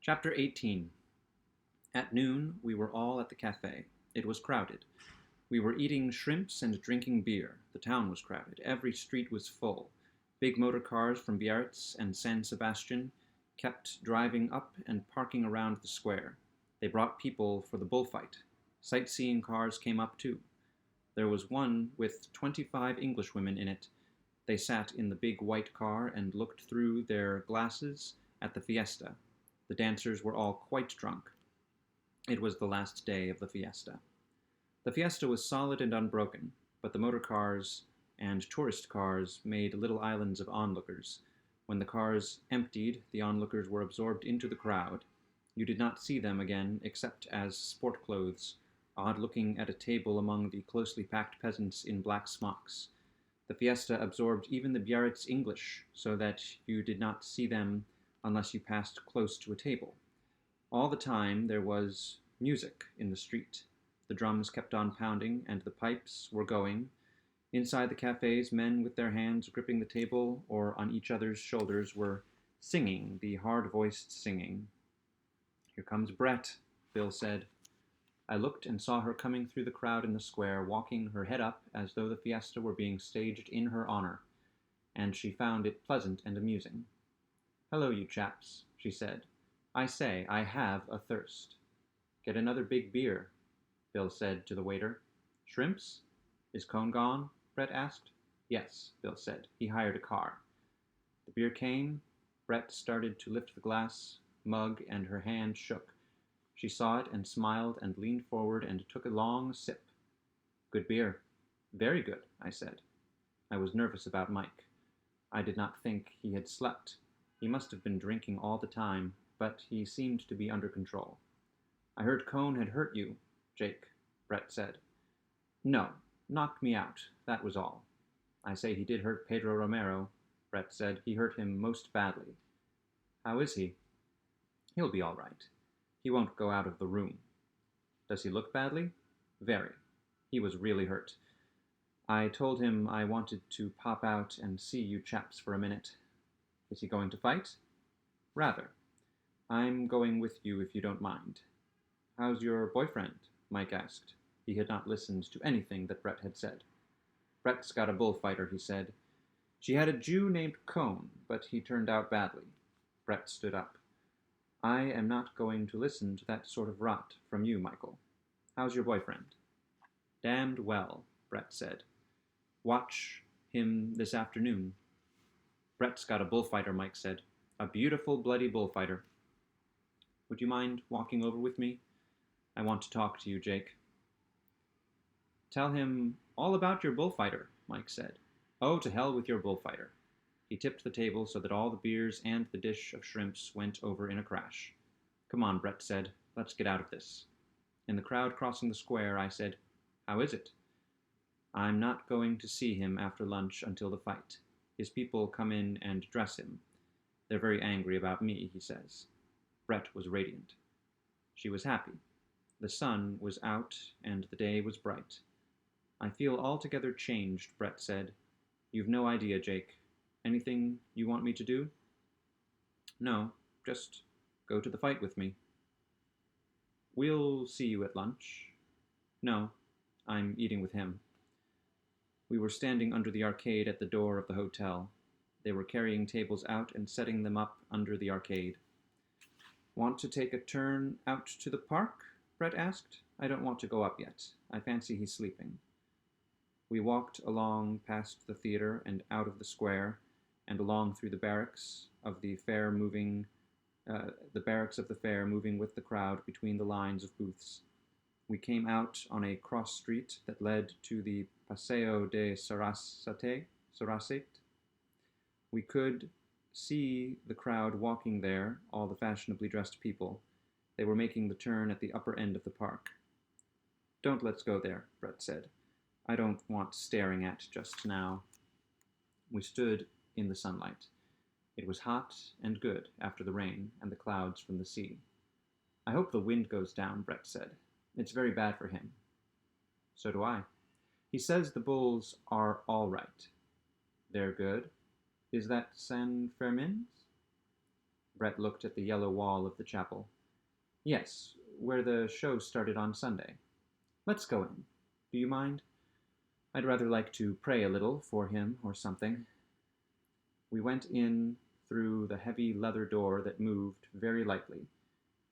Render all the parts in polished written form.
Chapter 18. At noon, we were all at the cafe. It was crowded. We were eating shrimps and drinking beer. The town was crowded. Every street was full. Big motor cars from Biarritz and San Sebastian kept driving up and parking around the square. They brought people for the bullfight. Sightseeing cars came up too. There was one with 25 Englishwomen in it. They sat in the big white car and looked through their glasses at the fiesta. The dancers were all quite drunk. It was the last day of the fiesta. The fiesta was solid and unbroken, but the motor cars and tourist cars made little islands of onlookers. When the cars emptied, the onlookers were absorbed into the crowd. You did not see them again except as sport clothes, odd-looking at a table among the closely packed peasants in black smocks. The fiesta absorbed even the Biarritz English, so that you did not see them unless you passed close to a table. All the time there was music in the street. The drums kept on pounding, and the pipes were going. Inside the cafes, men with their hands gripping the table or on each other's shoulders were singing, the hard-voiced singing. "Here comes Brett," Bill said. I looked and saw her coming through the crowd in the square, walking her head up as though the fiesta were being staged in her honor, and she found it pleasant and amusing. "Hello, you chaps," she said. "I say, I have a thirst." "Get another big beer," Bill said to the waiter. "Shrimps?" "Is Cone gone?" Brett asked. "Yes," Bill said. "He hired a car." The beer came. Brett started to lift the glass mug, and her hand shook. She saw it and smiled and leaned forward and took a long sip. "Good beer." "Very good," I said. I was nervous about Mike. I did not think he had slept. He must have been drinking all the time, but he seemed to be under control. "I heard Cone had hurt you, Jake," Brett said. "No, knocked me out, that was all." "I say he did hurt Pedro Romero," Brett said. "He hurt him most badly." "How is he?" "He'll be all right. He won't go out of the room." "Does he look badly?" "Very. He was really hurt. I told him I wanted to pop out and see you chaps for a minute." "Is he going to fight?" "Rather. I'm going with you if you don't mind." "How's your boyfriend?" Mike asked. He had not listened to anything that Brett had said. "Brett's got a bullfighter," he said. "She had a Jew named Cone, but he turned out badly." Brett stood up. "I am not going to listen to that sort of rot from you, Michael. How's your boyfriend?" "Damned well," Brett said. "Watch him this afternoon." "Brett's got a bullfighter," Mike said. "A beautiful, bloody bullfighter." "Would you mind walking over with me? I want to talk to you, Jake." "Tell him all about your bullfighter," Mike said. "Oh, to hell with your bullfighter." He tipped the table so that all the beers and the dish of shrimps went over in a crash. "Come on," Brett said. "Let's get out of this." In the crowd crossing the square, I said, "How is it?" "I'm not going to see him after lunch until the fight. His people come in and dress him. They're very angry about me, he says." Brett was radiant. She was happy. The sun was out and the day was bright. "I feel altogether changed," Brett said. "You've no idea, Jake. Anything you want me to do?" "No, just go to the fight with me." "We'll see you at lunch." "No, I'm eating with him." We were standing under the arcade at the door of the hotel. They were carrying tables out and setting them up under the arcade. "Want to take a turn out to the park?" Brett asked. "I don't want to go up yet. I fancy he's sleeping." We walked along past the theater and out of the square, and along through the barracks of the fair moving with the crowd between the lines of booths. We came out on a cross street that led to the Paseo de Sarasate. We could see the crowd walking there, all the fashionably dressed people. They were making the turn at the upper end of the park. "Don't let's go there," Brett said. "I don't want staring at just now." We stood in the sunlight. It was hot and good after the rain and the clouds from the sea. "I hope the wind goes down," Brett said. "It's very bad for him." "So do I. He says the bulls are all right." "They're good. Is that San Fermin's?" Brett looked at the yellow wall of the chapel. Yes, where the show started on Sunday. Let's go in. Do you mind? I'd rather like to pray a little for him or something. We went in through the heavy leather door that moved very lightly.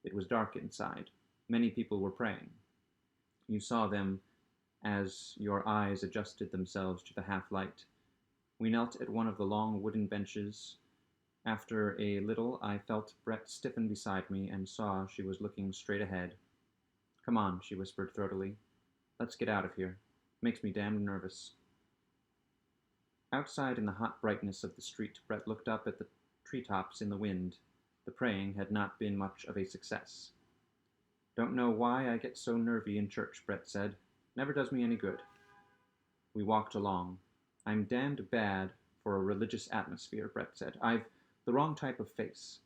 It was dark inside. Many people were praying. You saw them as your eyes adjusted themselves to the half-light. We knelt at one of the long wooden benches. After a little, I felt Brett stiffen beside me and saw she was looking straight ahead. Come on, she whispered throatily. Let's get out of here. Makes me damned nervous. Outside in the hot brightness of the street, Brett looked up at the treetops in the wind. The praying had not been much of a success. Don't know why I get so nervy in church, Brett said. Never does me any good. We walked along. I'm damned bad for a religious atmosphere, Brett said. I've the wrong type of face.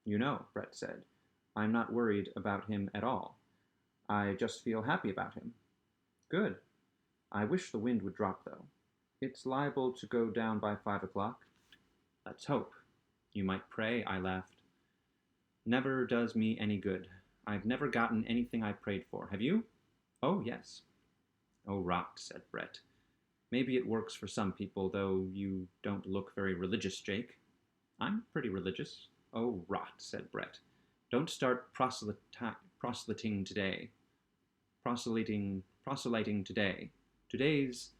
You know, Brett said. I'm not worried about him at all. I just feel happy about him. Good. I wish the wind would drop, though. It's liable to go down by 5 o'clock. Let's hope. You might pray, I laughed. Never does me any good. I've never gotten anything I prayed for. Have you? Oh, yes. Oh, rot, said Brett. Maybe it works for some people, though you don't look very religious, Jake. I'm pretty religious. Oh, rot, said Brett. Don't start proselyting today. Proselyting today. Today's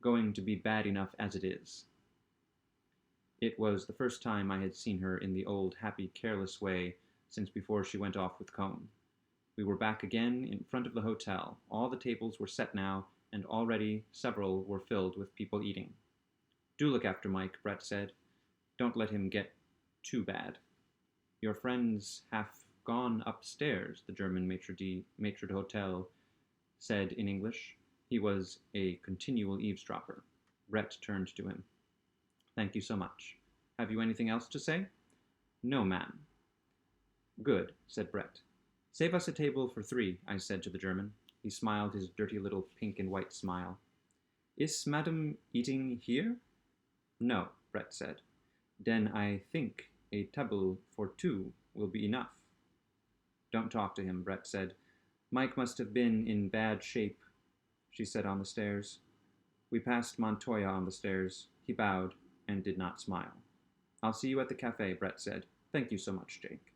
going to be bad enough as it is. It was the first time I had seen her in the old, happy, careless way since before she went off with Cone. We were back again in front of the hotel. All the tables were set now, and already several were filled with people eating. Do look after Mike, Brett said. Don't let him get too bad. Your friend's half gone upstairs, the German maitre d'hotel said in English. He was a continual eavesdropper. Brett turned to him. Thank you so much. Have you anything else to say? No, ma'am. Good, said Brett. Save us a table for 3, I said to the German. He smiled his dirty little pink and white smile. Is madam eating here? No, Brett said. Then I think a table for 2 will be enough. Don't talk to him, Brett said. Mike must have been in bad shape, she said on the stairs. We passed Montoya on the stairs. He bowed and did not smile. I'll see you at the cafe, Brett said. Thank you so much, Jake.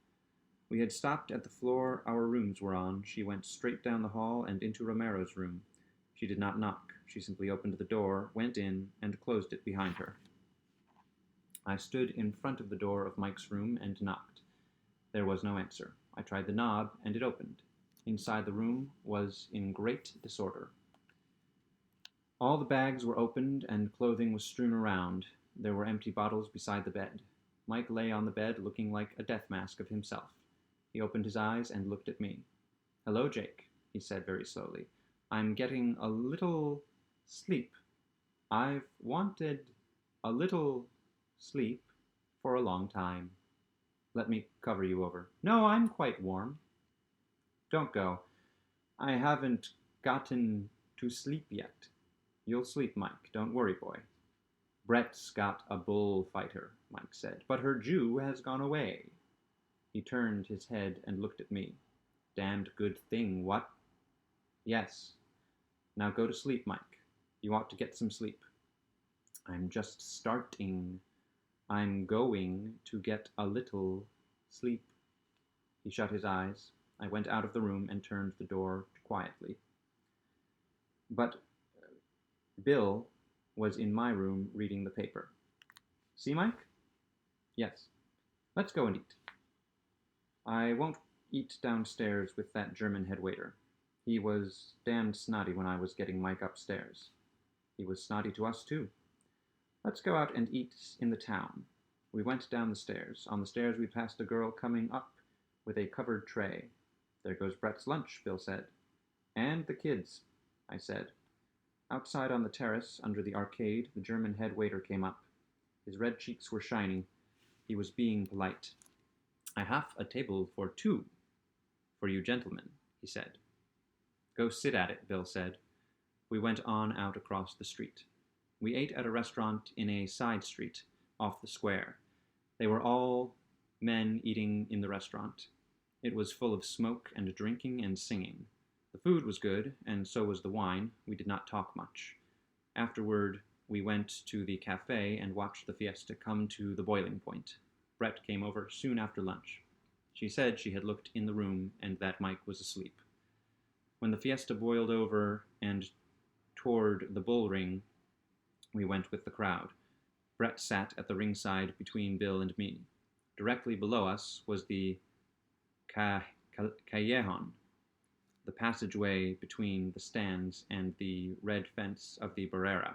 We had stopped at the floor our rooms were on. She went straight down the hall and into Romero's room. She did not knock. She simply opened the door, went in, and closed it behind her. I stood in front of the door of Mike's room and knocked. There was no answer. I tried the knob, and it opened. Inside the room was in great disorder. All the bags were opened, and clothing was strewn around. There were empty bottles beside the bed. Mike lay on the bed looking like a death mask of himself. He opened his eyes and looked at me. Hello, Jake, he said very slowly. I'm getting a little sleep. I've wanted a little sleep for a long time. Let me cover you over. No, I'm quite warm. Don't go. I haven't gotten to sleep yet. You'll sleep, Mike. Don't worry, boy. Brett's got a bullfighter, Mike said, but her Jew has gone away. He turned his head and looked at me. Damned good thing, what? Yes. Now go to sleep, Mike. You ought to get some sleep. I'm just starting. I'm going to get a little sleep. He shut his eyes. I went out of the room and turned the door quietly. But Bill was in my room reading the paper. See, Mike? Yes. Let's go and eat. I won't eat downstairs with that German head waiter. He was damned snotty when I was getting Mike upstairs. He was snotty to us, too. Let's go out and eat in the town. We went down the stairs. On the stairs we passed a girl coming up with a covered tray. There goes Brett's lunch, Bill said. And the kids, I said. Outside on the terrace, under the arcade, the German head waiter came up. His red cheeks were shining. He was being polite. I have a table for 2, for you gentlemen, he said. Go sit at it, Bill said. We went on out across the street. We ate at a restaurant in a side street, off the square. They were all men eating in the restaurant. It was full of smoke and drinking and singing. The food was good, and so was the wine. We did not talk much. Afterward, we went to the cafe and watched the fiesta come to the boiling point. Brett came over soon after lunch. She said she had looked in the room and that Mike was asleep. When the fiesta boiled over and toward the bull ring, we went with the crowd. Brett sat at the ringside between Bill and me. Directly below us was the callejon, the passageway between the stands and the red fence of the barrera.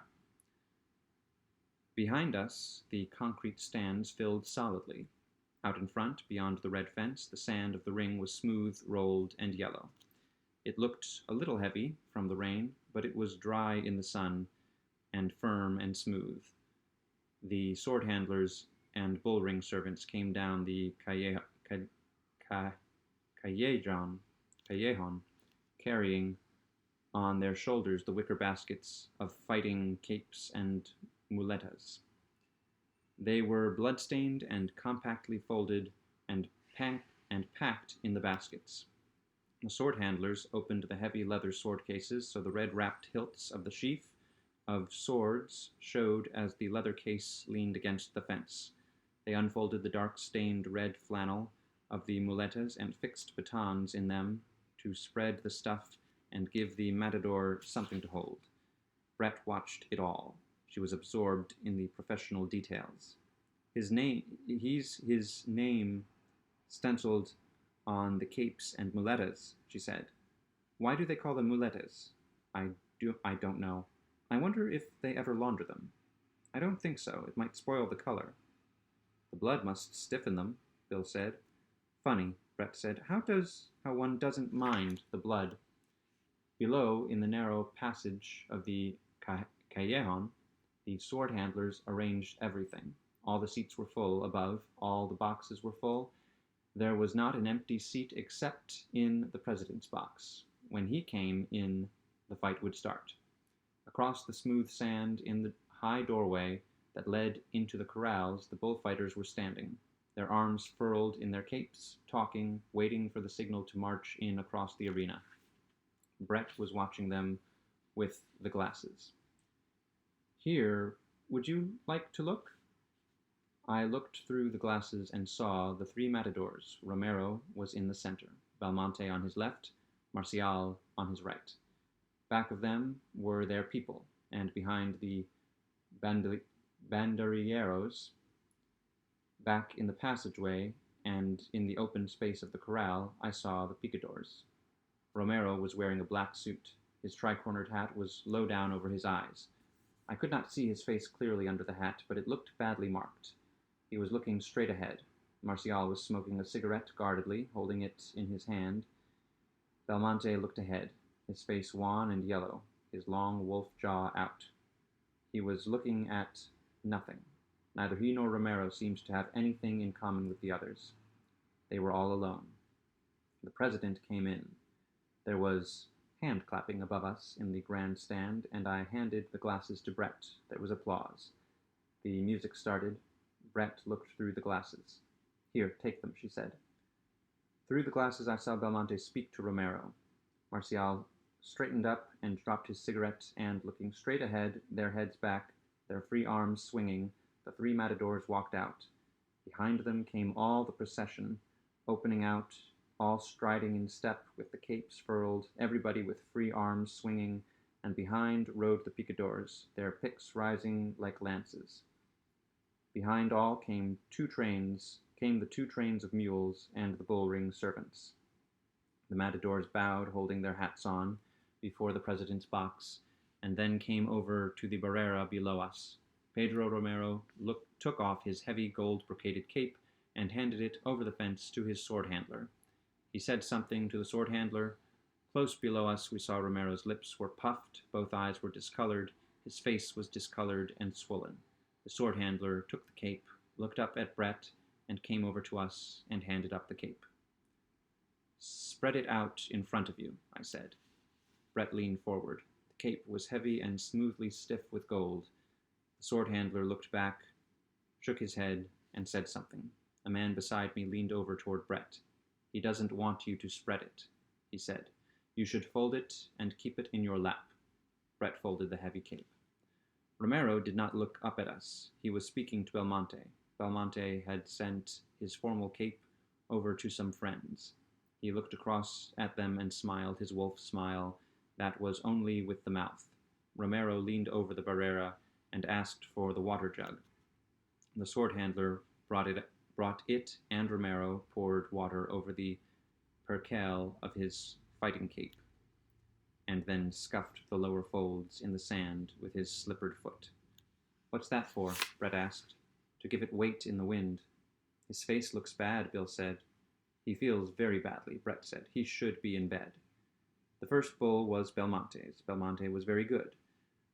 Behind us, the concrete stands filled solidly. Out in front, beyond the red fence, the sand of the ring was smooth, rolled, and yellow. It looked a little heavy from the rain, but it was dry in the sun and firm and smooth. The sword handlers and bull ring servants came down the callejon, carrying on their shoulders the wicker baskets of fighting capes and muletas. They were blood-stained and compactly folded and packed in the baskets. The sword handlers opened the heavy leather sword cases so the red-wrapped hilts of the sheath of swords showed as the leather case leaned against the fence. They unfolded the dark-stained red flannel of the muletas and fixed batons in them to spread the stuff and give the matador something to hold. Brett watched it all. She was absorbed in the professional details. His name stenciled on the capes and muletas, she said. Why do they call them muletas? I don't know. I wonder if they ever launder them. I don't think so. It might spoil the color. The blood must stiffen them, Bill said. Funny, Brett said. How one doesn't mind the blood. Below, in the narrow passage of the callejon, the sword handlers arranged everything. All the seats were full above, all the boxes were full. There was not an empty seat except in the president's box. When he came in, the fight would start. Across the smooth sand in the high doorway that led into the corrals, the bullfighters were standing, their arms furled in their capes, talking, waiting for the signal to march in across the arena. Brett was watching them with the glasses. Here, would you like to look? I looked through the glasses and saw the three matadors. Romero was in the center, Belmonte on his left, Marcial on his right. Back of them were their people, and behind the banderilleros, back in the passageway and in the open space of the corral, I saw the picadors. Romero was wearing a black suit. His tri-cornered hat was low down over his eyes. I could not see his face clearly under the hat, but it looked badly marked. He was looking straight ahead. Marcial was smoking a cigarette guardedly, holding it in his hand. Belmonte looked ahead, his face wan and yellow, his long wolf jaw out. He was looking at nothing. Neither he nor Romero seemed to have anything in common with the others. They were all alone. The president came in. There was hand-clapping above us in the grandstand, and I handed the glasses to Brett. There was applause. The music started. Brett looked through the glasses. Here, take them, she said. Through the glasses I saw Belmonte speak to Romero. Marcial straightened up and dropped his cigarette, and looking straight ahead, their heads back, their free arms swinging, the three matadors walked out. Behind them came all the procession, opening out, all striding in step with the capes furled, everybody with free arms swinging, and behind rode the picadors, their picks rising like lances. Behind all came the 2 trains of mules and the bull-ring servants. The matadors bowed, holding their hats on, before the president's box, and then came over to the barrera below us. Pedro Romero took off his heavy gold-brocaded cape and handed it over the fence to his sword handler. He said something to the sword handler. Close below us we saw Romero's lips were puffed, both eyes were discolored, his face was discolored and swollen. The sword handler took the cape, looked up at Brett, and came over to us and handed up the cape. Spread it out in front of you, I said. Brett leaned forward. The cape was heavy and smoothly stiff with gold. The sword handler looked back, shook his head, and said something. A man beside me leaned over toward Brett. "He doesn't want you to spread it," he said. "You should fold it and keep it in your lap." Brett folded the heavy cape. Romero did not look up at us. He was speaking to Belmonte. Belmonte had sent his formal cape over to some friends. He looked across at them and smiled his wolf smile that was only with the mouth. Romero leaned over the barrera and asked for the water jug. The sword handler brought it, and Romero poured water over the percale of his fighting cape, and then scuffed the lower folds in the sand with his slippered foot. "What's that for?" Brett asked. "To give it weight in the wind." "His face looks bad," Bill said. "He feels very badly," Brett said. "He should be in bed." The first bull was Belmonte's. Belmonte was very good.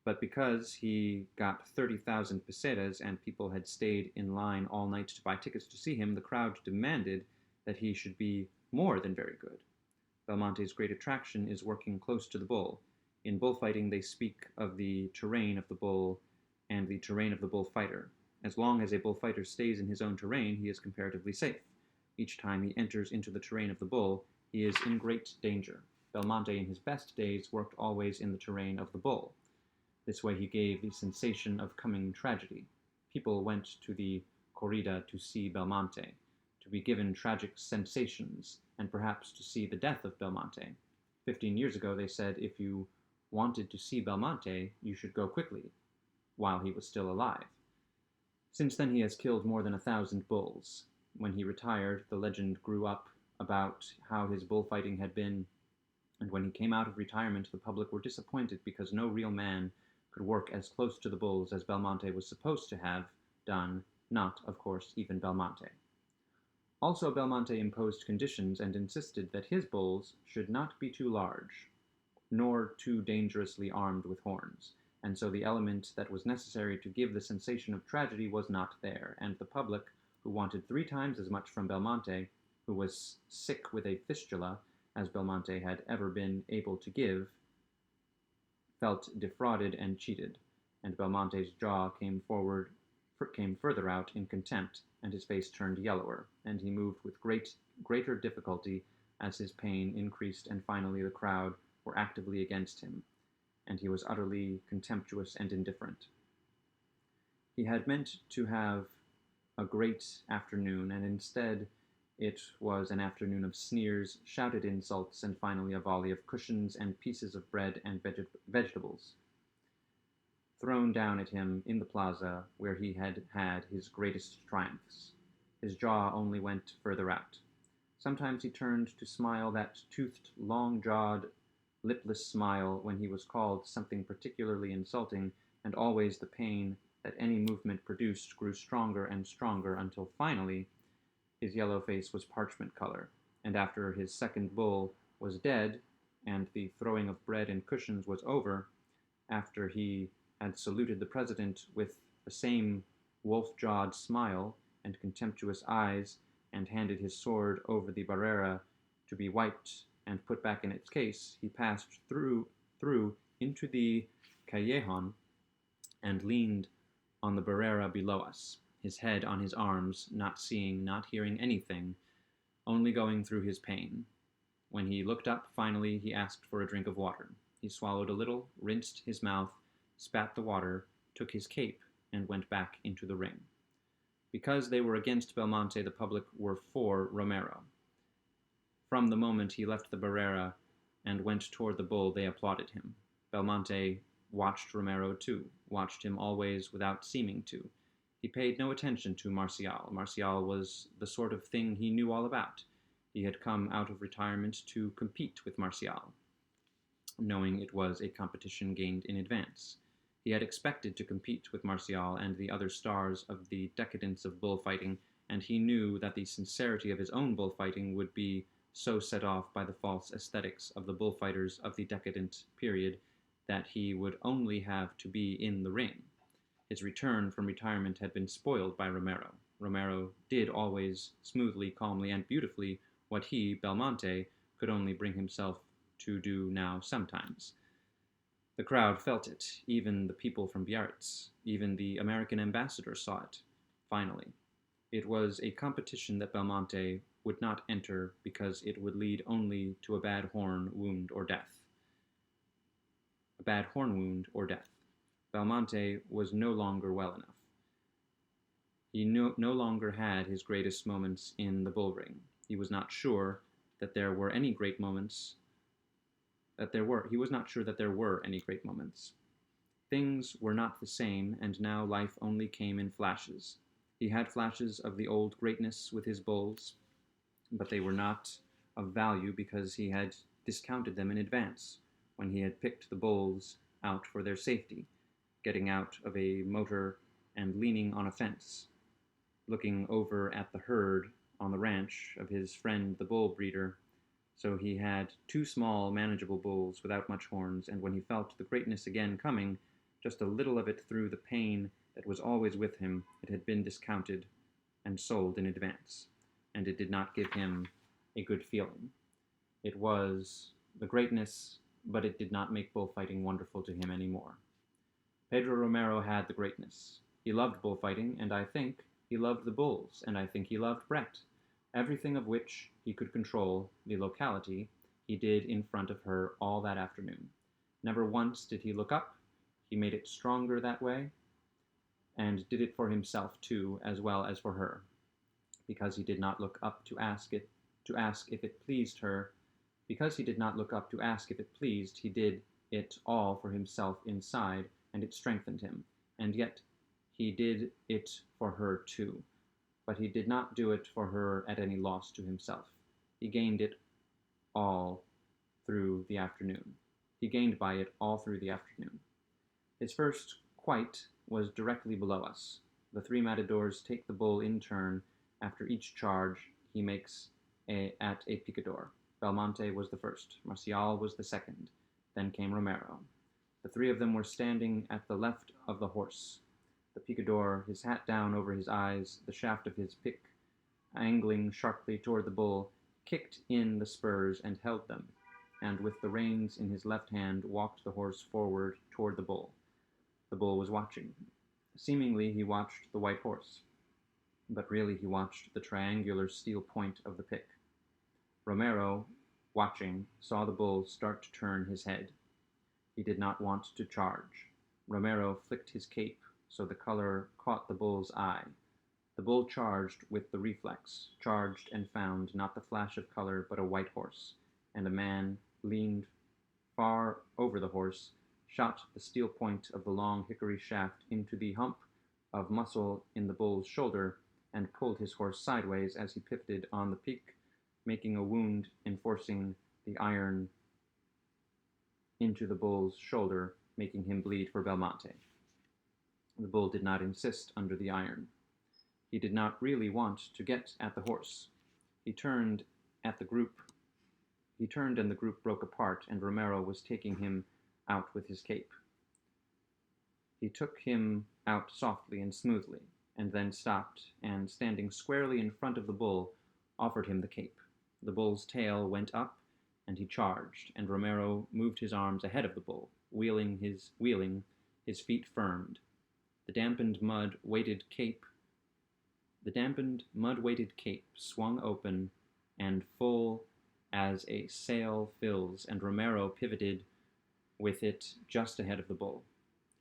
But because he got 30,000 pesetas and people had stayed in line all night to buy tickets to see him, the crowd demanded that he should be more than very good. Belmonte's great attraction is working close to the bull. In bullfighting, they speak of the terrain of the bull and the terrain of the bullfighter. As long as a bullfighter stays in his own terrain, he is comparatively safe. Each time he enters into the terrain of the bull, he is in great danger. Belmonte, in his best days, worked always in the terrain of the bull. This way he gave the sensation of coming tragedy. People went to the corrida to see Belmonte, to be given tragic sensations, and perhaps to see the death of Belmonte. 15 years ago they said if you wanted to see Belmonte, you should go quickly, while he was still alive. Since then he has killed more than 1,000 bulls. When he retired, the legend grew up about how his bullfighting had been, and when he came out of retirement, the public were disappointed because no real man could work as close to the bulls as Belmonte was supposed to have done, not, of course, even Belmonte. Also, Belmonte imposed conditions and insisted that his bulls should not be too large, nor too dangerously armed with horns, and so the element that was necessary to give the sensation of tragedy was not there, and the public, who wanted 3 times as much from Belmonte, who was sick with a fistula, as Belmonte had ever been able to give, felt defrauded and cheated, and Belmonte's jaw came further out in contempt, and his face turned yellower, and he moved with greater difficulty as his pain increased, and finally the crowd were actively against him, and he was utterly contemptuous and indifferent. He had meant to have a great afternoon, and instead it was an afternoon of sneers, shouted insults, and finally a volley of cushions and pieces of bread and vegetables thrown down at him in the plaza where he had had his greatest triumphs. His jaw only went further out. Sometimes he turned to smile that toothed, long-jawed, lipless smile when he was called something particularly insulting, and always the pain that any movement produced grew stronger and stronger until finally his yellow face was parchment color, and after his second bull was dead and the throwing of bread and cushions was over, after he had saluted the president with the same wolf-jawed smile and contemptuous eyes, and handed his sword over the barrera to be wiped and put back in its case, he passed through into the callejon and leaned on the barrera below us, his head on his arms, not seeing, not hearing anything, only going through his pain. When he looked up, finally, he asked for a drink of water. He swallowed a little, rinsed his mouth, spat the water, took his cape, and went back into the ring. Because they were against Belmonte, the public were for Romero. From the moment he left the barrera and went toward the bull, they applauded him. Belmonte watched Romero too, watched him always without seeming to. He paid no attention to Marcial. Marcial was the sort of thing he knew all about. He had come out of retirement to compete with Marcial, knowing it was a competition gained in advance. He had expected to compete with Marcial and the other stars of the decadence of bullfighting, and he knew that the sincerity of his own bullfighting would be so set off by the false aesthetics of the bullfighters of the decadent period that he would only have to be in the ring. His return from retirement had been spoiled by Romero. Romero did always smoothly, calmly, and beautifully what he, Belmonte, could only bring himself to do now sometimes. The crowd felt it, even the people from Biarritz, even the American ambassador saw it, finally. It was a competition that Belmonte would not enter because it would lead only to a bad horn wound or death. A bad horn wound or death. Belmonte was no longer well enough. He no longer had his greatest moments in the bull ring. He was not sure that there were any great moments. He was not sure that there were any great moments. Things were not the same, and now life only came in flashes. He had flashes of the old greatness with his bulls, but they were not of value because he had discounted them in advance when he had picked the bulls out for their safety, getting out of a motor and leaning on a fence, looking over at the herd on the ranch of his friend the bull breeder. So he had two small, manageable bulls without much horns, and when he felt the greatness again coming, just a little of it through the pain that was always with him, it had been discounted and sold in advance, and it did not give him a good feeling. It was the greatness, but it did not make bullfighting wonderful to him anymore. Pedro Romero had the greatness. He loved bullfighting, and I think he loved the bulls, and I think he loved Brett. Everything of which he could control, the locality, he did in front of her all that afternoon. Never once did he look up. He made it stronger that way, and did it for himself too, as well as for her, because he did not look up to ask if it pleased her. Because he did not look up to ask if it pleased, he did it all for himself inside, and it strengthened him. And yet he did it for her too, but he did not do it for her at any loss to himself. He gained it all through the afternoon. He gained by it all through the afternoon. His first quite was directly below us. The three matadors take the bull in turn. After each charge, he makes at a picador. Belmonte was the first. Marcial was the second. Then came Romero. The three of them were standing at the left of the horse. The picador, his hat down over his eyes, the shaft of his pick angling sharply toward the bull, kicked in the spurs and held them, and with the reins in his left hand walked the horse forward toward the bull. The bull was watching. Seemingly he watched the white horse, but really he watched the triangular steel point of the pick. Romero, watching, saw the bull start to turn his head. He did not want to charge. Romero flicked his cape so the color caught the bull's eye. The bull charged with the reflex, charged and found not the flash of color but a white horse, and a man leaned far over the horse, shot the steel point of the long hickory shaft into the hump of muscle in the bull's shoulder, and pulled his horse sideways as he pivoted on the peak, making a wound and forcing the iron into the bull's shoulder, making him bleed for Belmonte. The bull did not insist under the iron. He did not really want to get at the horse. He turned and the group broke apart, and Romero was taking him out with his cape. He took him out softly and smoothly, and then stopped, and standing squarely in front of the bull, offered him the cape. The bull's tail went up, and he charged, and Romero moved his arms ahead of the bull, wheeling, his feet firmed. The dampened mud-weighted cape swung open and full as a sail fills, and Romero pivoted with it just ahead of the bull.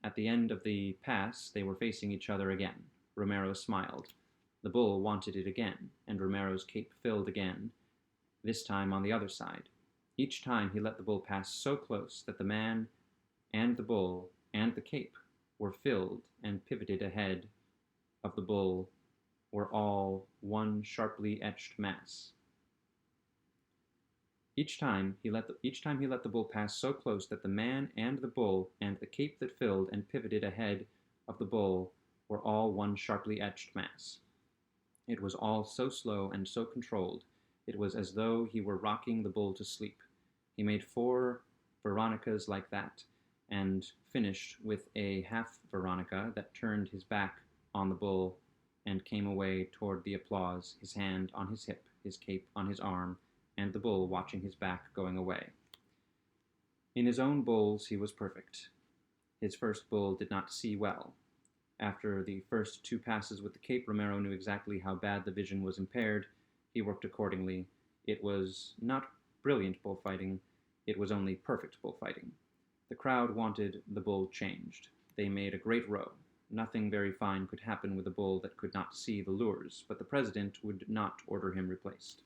At the end of the pass, they were facing each other again. Romero smiled. The bull wanted it again, and Romero's cape filled again, this time on the other side. Each time he let the bull pass so close that the man and the bull and the cape were filled and pivoted ahead of the bull were all one sharply etched mass. Each time he let the bull pass so close that the man and the bull and the cape that filled and pivoted ahead of the bull were all one sharply etched mass. It was all so slow and so controlled. It was as though he were rocking the bull to sleep. He made 4 Veronicas like that, and finished with a half Veronica that turned his back on the bull and came away toward the applause, his hand on his hip, his cape on his arm, and the bull watching his back going away. In his own bulls he was perfect. His first bull did not see well. After the first 2 passes with the cape, Romero knew exactly how bad the vision was impaired. He worked accordingly. It was not brilliant bullfighting, it was only perfect bullfighting. The crowd wanted the bull changed. They made a great row. Nothing very fine could happen with a bull that could not see the lures, but the president would not order him replaced.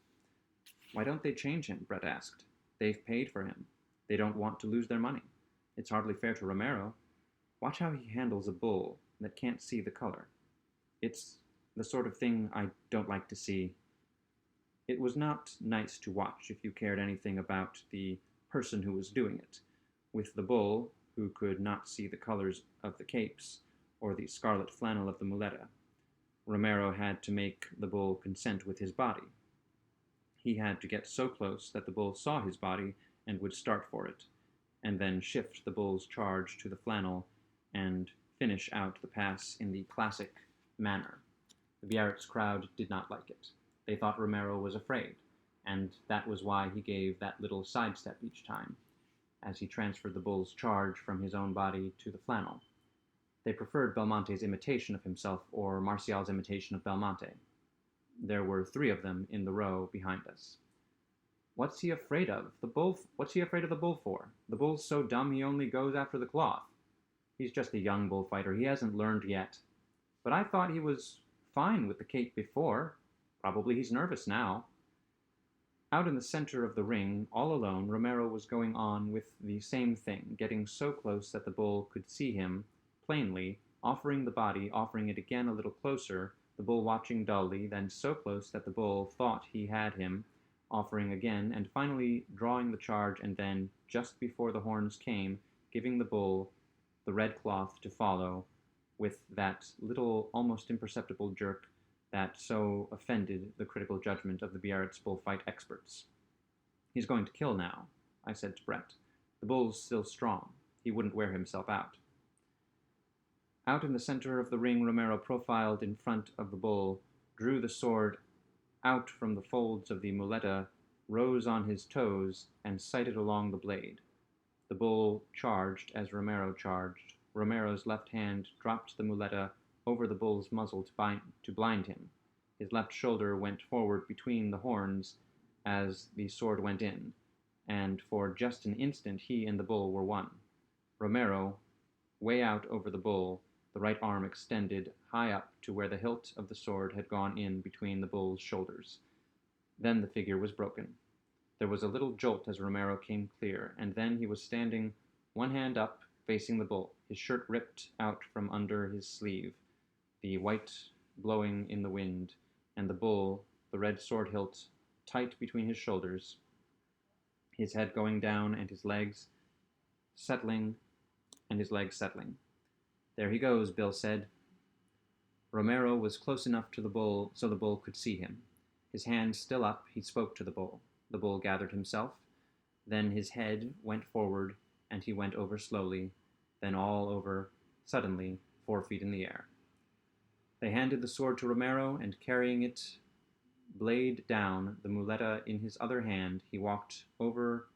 Why don't they change him? Brett asked. They've paid for him. They don't want to lose their money. It's hardly fair to Romero. Watch how he handles a bull that can't see the color. It's the sort of thing I don't like to see. It was not nice to watch if you cared anything about the person who was doing it. With the bull, who could not see the colors of the capes or the scarlet flannel of the muleta, Romero had to make the bull consent with his body. He had to get so close that the bull saw his body and would start for it, and then shift the bull's charge to the flannel and finish out the pass in the classic manner. The Biarritz crowd did not like it. They thought Romero was afraid, and that was why he gave that little sidestep each time, as he transferred the bull's charge from his own body to the flannel. They preferred Belmonte's imitation of himself or Martial's imitation of Belmonte. There were 3 of them in the row behind us. What's he afraid of? What's he afraid of the bull for? The bull's so dumb he only goes after the cloth. He's just a young bullfighter. He hasn't learned yet. But I thought he was fine with the cape before. Probably he's nervous now. Out in the center of the ring, all alone, Romero was going on with the same thing, getting so close that the bull could see him plainly, offering the body, offering it again a little closer, the bull watching dully, then so close that the bull thought he had him, offering again, and finally drawing the charge, and then, just before the horns came, giving the bull the red cloth to follow, with that little, almost imperceptible jerk that so offended the critical judgment of the Biarritz bullfight experts. He's going to kill now, I said to Brett. The bull's still strong. He wouldn't wear himself out. Out in the center of the ring, Romero profiled in front of the bull, drew the sword out from the folds of the muleta, rose on his toes, and sighted along the blade. The bull charged as Romero charged. Romero's left hand dropped the muleta over the bull's muzzle to blind him. His left shoulder went forward between the horns as the sword went in, and for just an instant he and the bull were one. Romero, way out over the bull, the right arm extended high up to where the hilt of the sword had gone in between the bull's shoulders. Then the figure was broken. There was a little jolt as Romero came clear, and then he was standing, one hand up, facing the bull, his shirt ripped out from under his sleeve, the white blowing in the wind, and the bull, the red sword hilt tight between his shoulders, his head going down and his legs settling. There he goes, Bill said. Romero was close enough to the bull so the bull could see him. His hand still up, he spoke to the bull. The bull gathered himself. Then his head went forward, and he went over slowly, then all over, suddenly, 4 feet in the air. They handed the sword to Romero, and carrying it blade down, the muleta in his other hand, he walked over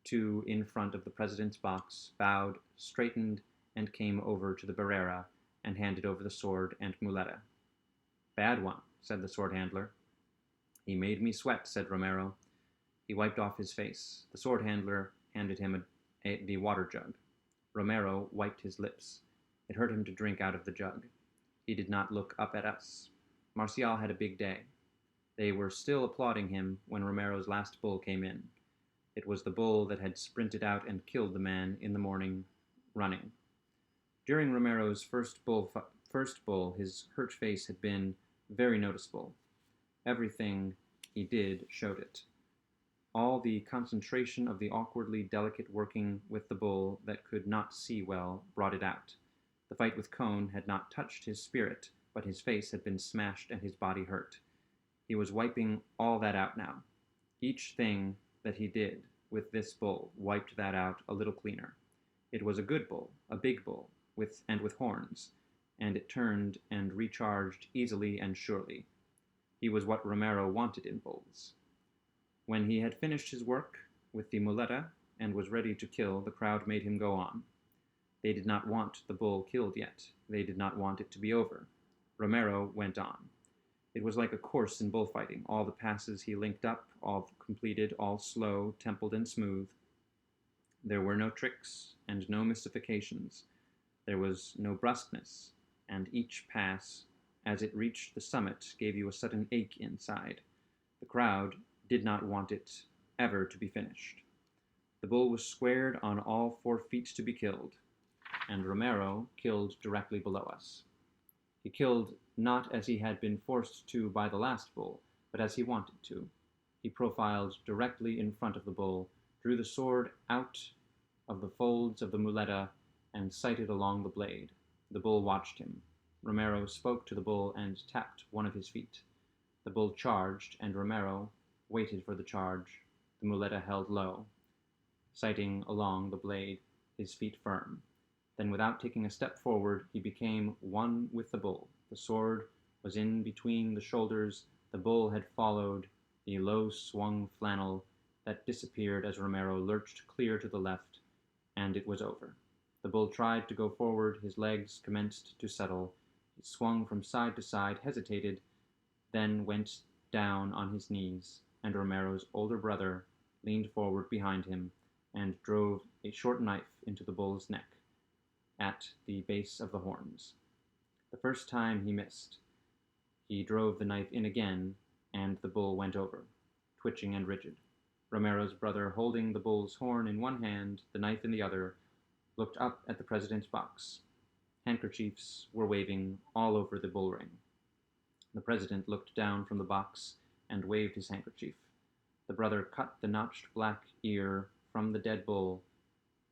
to in front of the president's box, bowed, straightened, and came over to the barrera, and handed over the sword and muleta. Bad one, said the sword handler. He made me sweat, said Romero. He wiped off his face. The sword handler handed him the water jug. Romero wiped his lips. It hurt him to drink out of the jug. He did not look up at us. Martial had a big day. They were still applauding him when Romero's last bull came in. It was the bull that had sprinted out and killed the man in the morning running. During Romero's first bull, his hurt face had been very noticeable. Everything he did showed it. All the concentration of the awkwardly delicate working with the bull that could not see well brought it out. The fight with Cone had not touched his spirit, but his face had been smashed and his body hurt. He was wiping all that out now. Each thing that he did with this bull wiped that out a little cleaner. It was a good bull, a big bull, with horns, and it turned and recharged easily and surely. He was what Romero wanted in bulls. When he had finished his work with the muleta and was ready to kill, the crowd made him go on. They did not want the bull killed yet. They did not want it to be over. Romero went on. It was like a course in bullfighting. All the passes he linked up, all completed, all slow, templed, and smooth. There were no tricks and no mystifications. There was no brusqueness, and each pass, as it reached the summit, gave you a sudden ache inside. The crowd did not want it ever to be finished. The bull was squared on all 4 feet to be killed, and Romero killed directly below us. He killed not as he had been forced to by the last bull, but as he wanted to. He profiled directly in front of the bull, drew the sword out of the folds of the muleta, and sighted along the blade. The bull watched him. Romero spoke to the bull and tapped one of his feet. The bull charged, and Romero waited for the charge, the muleta held low, sighting along the blade, his feet firm. Then, without taking a step forward, he became one with the bull. The sword was in between the shoulders. The bull had followed the low-swung flannel that disappeared as Romero lurched clear to the left, and it was over. The bull tried to go forward. His legs commenced to settle. He swung from side to side, hesitated, then went down on his knees, and Romero's older brother leaned forward behind him and drove a short knife into the bull's neck at the base of the horns. The first time he missed. He drove the knife in again, and the bull went over, twitching and rigid. Romero's brother, holding the bull's horn in one hand, the knife in the other, looked up at the president's box. Handkerchiefs were waving all over the bull ring. The president looked down from the box and waved his handkerchief. The brother cut the notched black ear from the dead bull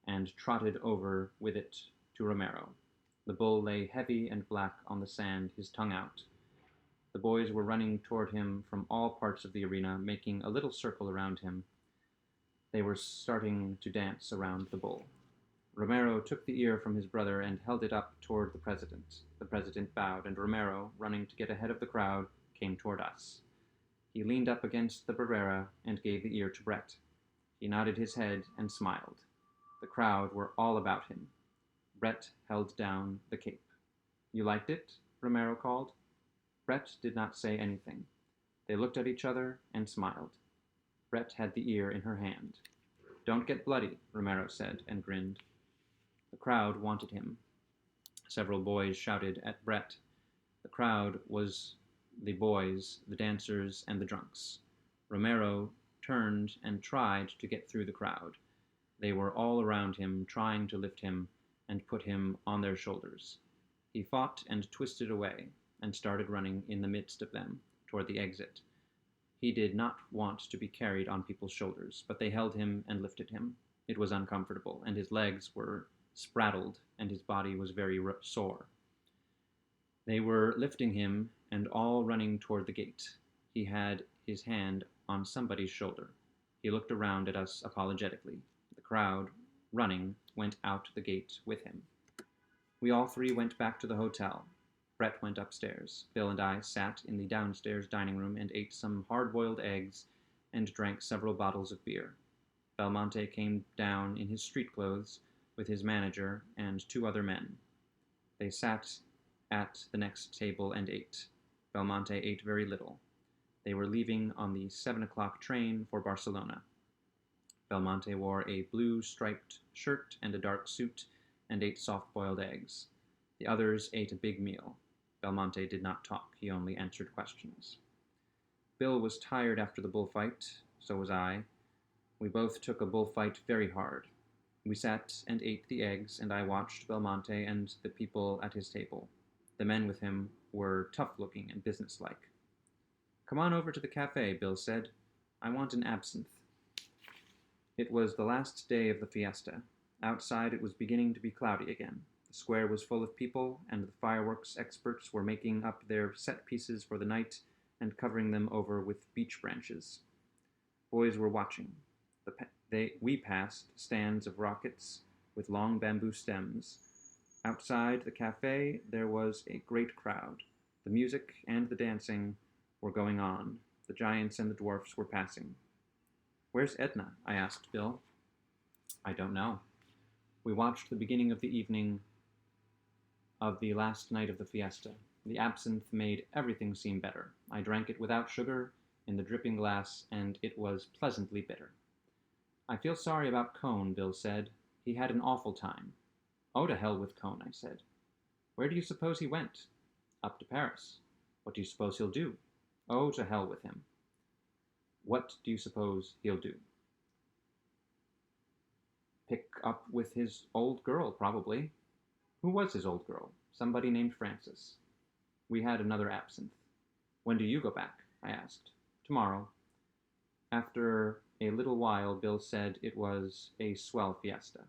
and trotted over with it to Romero. The bull lay heavy and black on the sand, his tongue out. The boys were running toward him from all parts of the arena, making a little circle around him. They were starting to dance around the bull. Romero took the ear from his brother and held it up toward the president. The president bowed, and Romero, running to get ahead of the crowd, came toward us. He leaned up against the barrera and gave the ear to Brett. He nodded his head and smiled. The crowd were all about him. Brett held down the cape. "You liked it?" Romero called. Brett did not say anything. They looked at each other and smiled. Brett had the ear in her hand. "Don't get bloody," Romero said, and grinned. The crowd wanted him. Several boys shouted at Brett. The crowd was the boys, the dancers, and the drunks. Romero turned and tried to get through the crowd. They were all around him, trying to lift him and put him on their shoulders. He fought and twisted away, and started running in the midst of them, toward the exit. He did not want to be carried on people's shoulders, but they held him and lifted him. It was uncomfortable, and his legs were spraddled, and his body was very sore. They were lifting him, and all running toward the gate. He had his hand on somebody's shoulder. He looked around at us apologetically. The crowd, running, went out the gate with him. We all 3 went back to the hotel. Brett went upstairs. Bill and I sat in the downstairs dining room and ate some hard-boiled eggs and drank several bottles of beer. Belmonte came down in his street clothes with his manager and 2 other men. They sat at the next table and ate. Belmonte ate very little. They were leaving on the 7 o'clock train for Barcelona. Belmonte wore a blue striped shirt and a dark suit and ate soft-boiled eggs. The others ate a big meal. Belmonte did not talk. He only answered questions. Bill was tired after the bullfight. So was I. We both took a bullfight very hard. We sat and ate the eggs, and I watched Belmonte and the people at his table. The men with him were tough-looking and businesslike. "Come on over to the cafe," Bill said. "I want an absinthe." It was the last day of the fiesta. Outside it was beginning to be cloudy again. The square was full of people, and the fireworks experts were making up their set pieces for the night and covering them over with beech branches. Boys were watching. We passed stands of rockets with long bamboo stems. Outside the cafe there was a great crowd. The music and the dancing were going on. The giants and the dwarfs were passing. "Where's Edna?" I asked Bill. "I don't know." We watched the beginning of the evening of the last night of the fiesta. The absinthe made everything seem better. I drank it without sugar, in the dripping glass, and it was pleasantly bitter. I feel sorry about Cone, Bill said. He had an awful time. Oh, to hell with Cone, I said. Where do you suppose he went? Up to Paris. What do you suppose he'll do? Oh, to hell with him. What do you suppose he'll do? Pick up with his old girl, probably. Who was his old girl? Somebody named Frances. We had another absinthe. When do you go back? I asked. Tomorrow. After a little while, Bill said it was a swell fiesta.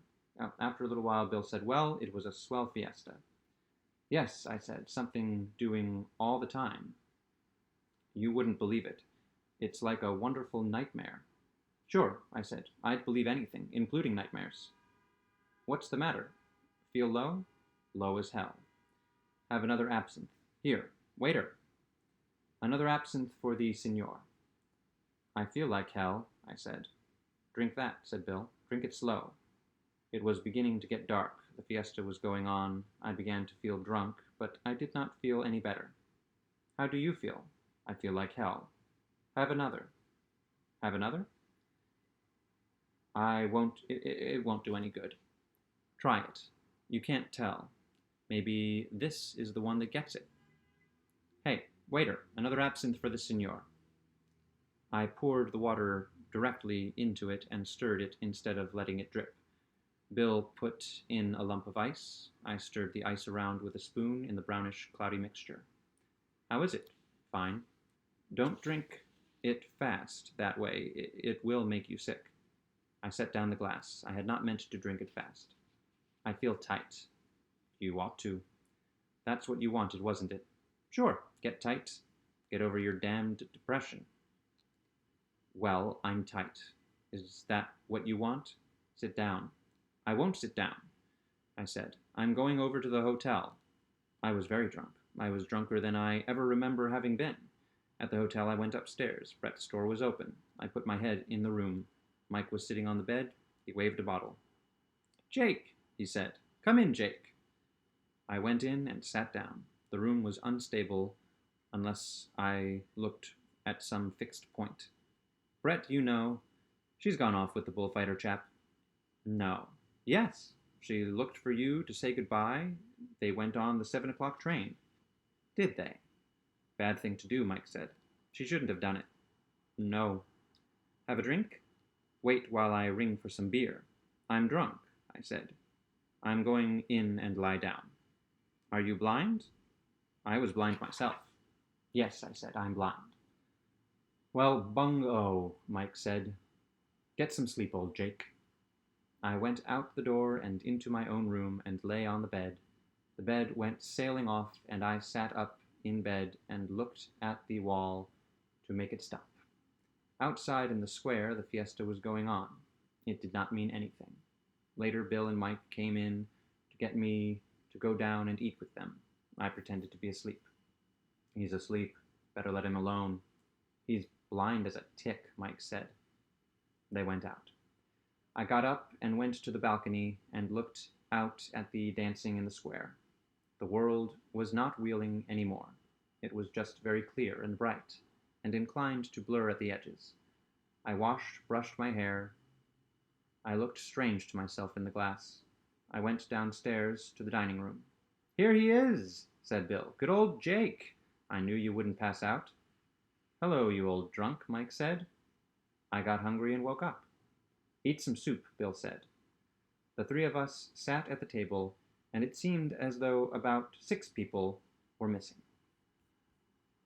After a little while, Bill said, well, it was a swell fiesta. Yes, I said, something doing all the time. You wouldn't believe it. It's like a wonderful nightmare. Sure, I said, I'd believe anything, including nightmares. What's the matter? Feel low? Low as hell. Have another absinthe. Here, waiter. Another absinthe for the signor. I feel like hell, I said. Drink that, said Bill. Drink it slow. It was beginning to get dark. The fiesta was going on. I began to feel drunk, but I did not feel any better. How do you feel? I feel like hell. Have another. Have another? It won't do any good. Try it. You can't tell. Maybe this is the one that gets it. Hey, waiter, another absinthe for the signor. I poured the water directly into it and stirred it instead of letting it drip. Bill put in a lump of ice. I stirred the ice around with a spoon in the brownish, cloudy mixture. How is it? Fine. Don't drink it fast that way. It will make you sick. I set down the glass. I had not meant to drink it fast. I feel tight. You ought to. That's what you wanted, wasn't it? Sure, get tight. Get over your damned depression. Well, I'm tight. Is that what you want? Sit down. I won't sit down, I said. I'm going over to the hotel. I was very drunk. I was drunker than I ever remember having been. At the hotel, I went upstairs. Brett's store was open. I put my head in the room. Mike was sitting on the bed. He waved a bottle. Jake, he said. Come in, Jake. I went in and sat down. The room was unstable unless I looked at some fixed point. Brett, you know, she's gone off with the bullfighter chap. No. Yes, she looked for you to say goodbye. They went on the 7 o'clock train. Did they? Bad thing to do, Mike said. She shouldn't have done it. No. Have a drink? Wait while I ring for some beer. I'm drunk, I said. I'm going in and lie down. Are you blind? I was blind myself. Yes, I said, I'm blind. Well, bungo, Mike said. Get some sleep, old Jake. I went out the door and into my own room and lay on the bed. The bed went sailing off, and I sat up in bed and looked at the wall to make it stop. Outside in the square, the fiesta was going on. It did not mean anything. Later, Bill and Mike came in to get me to go down and eat with them. I pretended to be asleep. He's asleep. Better let him alone. He's blind as a tick, Mike said. They went out. I got up and went to the balcony and looked out at the dancing in the square. The world was not wheeling any more. It was just very clear and bright, and inclined to blur at the edges. I brushed my hair. I looked strange to myself in the glass. I went downstairs to the dining room. Here he is, said Bill. Good old Jake. I knew you wouldn't pass out. Hello, you old drunk, Mike said. I got hungry and woke up. Eat some soup, Bill said. The three of us sat at the table, and it seemed as though about 6 people were missing.